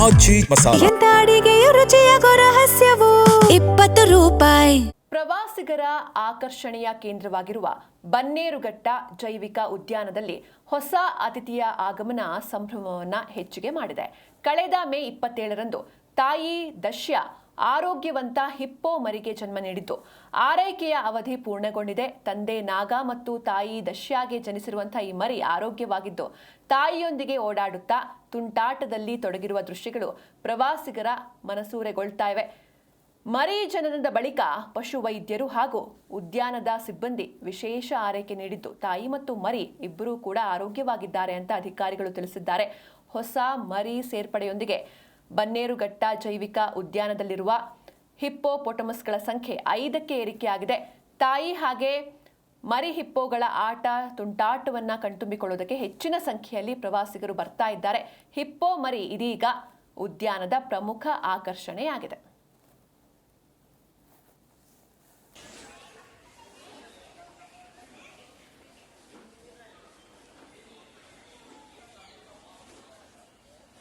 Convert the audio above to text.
ಆಚಿ ಮಸಾಲ. ಎಂತ ಅಡಿಗೆಯ ರುಚಿಯಾಗೋ ರಹಸ್ಯವು 20 ರೂಪಾಯಿ. ಪ್ರವಾಸಿಗರ ಆಕರ್ಷಣೆಯ ಕೇಂದ್ರವಾಗಿರುವ ಬನ್ನೇರುಘಟ್ಟ ಜೈವಿಕ ಉದ್ಯಾನದಲ್ಲಿ ಹೊಸ ಅತಿಥಿಯ ಆಗಮನ ಸಂಭ್ರಮವನ್ನು ಹೆಚ್ಚಿಗೆ ಮಾಡಿದೆ. ಕಳೆದ ಮೇ 27ರಂದು ತಾಯಿ ದಶ್ಯ ಆರೋಗ್ಯವಂತ ಹಿಪ್ಪೋ ಮರಿಗೆ ಜನ್ಮ ನೀಡಿದ್ದು, ಆರೈಕೆಯ ಅವಧಿ ಪೂರ್ಣಗೊಂಡಿದೆ. ತಂದೆ ನಾಗ ಮತ್ತು ತಾಯಿ ದಶ್ಯಾಗೆ ಜನಿಸಿರುವಂತಹ ಈ ಮರಿ ಆರೋಗ್ಯವಾಗಿದ್ದು, ತಾಯಿಯೊಂದಿಗೆ ಓಡಾಡುತ್ತಾ ತುಂಟಾಟದಲ್ಲಿ ತೊಡಗಿರುವ ದೃಶ್ಯಗಳು ಪ್ರವಾಸಿಗರ ಮನಸೂರೆಗೊಳ್ತಾ ಇವೆ. ಮರಿ ಜನನದ ಬಳಿಕ ಪಶುವೈದ್ಯರು ಹಾಗೂ ಉದ್ಯಾನದ ಸಿಬ್ಬಂದಿ ವಿಶೇಷ ಆರೈಕೆ ನೀಡಿದ್ದು, ತಾಯಿ ಮತ್ತು ಮರಿ ಇಬ್ಬರೂ ಕೂಡ ಆರೋಗ್ಯವಾಗಿದ್ದಾರೆ ಅಂತ ಅಧಿಕಾರಿಗಳು ತಿಳಿಸಿದ್ದಾರೆ. ಹೊಸ ಮರಿ ಸೇರ್ಪಡೆಯೊಂದಿಗೆ ಬನ್ನೇರುಘಟ್ಟ ಜೈವಿಕ ಉದ್ಯಾನದಲ್ಲಿರುವ ಹಿಪ್ಪೋಪೊಟಮಸ್ಗಳ ಸಂಖ್ಯೆ 5ಕ್ಕೆ ಏರಿಕೆಯಾಗಿದೆ. ತಾಯಿ ಹಾಗೆ ಮರಿ ಹಿಪ್ಪೋಗಳ ಆಟ ತುಂಟಾಟವನ್ನ ಕಣ್ತುಂಬಿಕೊಳ್ಳೋದಕ್ಕೆ ಹೆಚ್ಚಿನ ಸಂಖ್ಯೆಯಲ್ಲಿ ಪ್ರವಾಸಿಗರು ಬರ್ತಾ ಇದ್ದಾರೆ. ಹಿಪ್ಪೋ ಮರಿ ಇದೀಗ ಉದ್ಯಾನದ ಪ್ರಮುಖ ಆಕರ್ಷಣೆಯಾಗಿದೆ.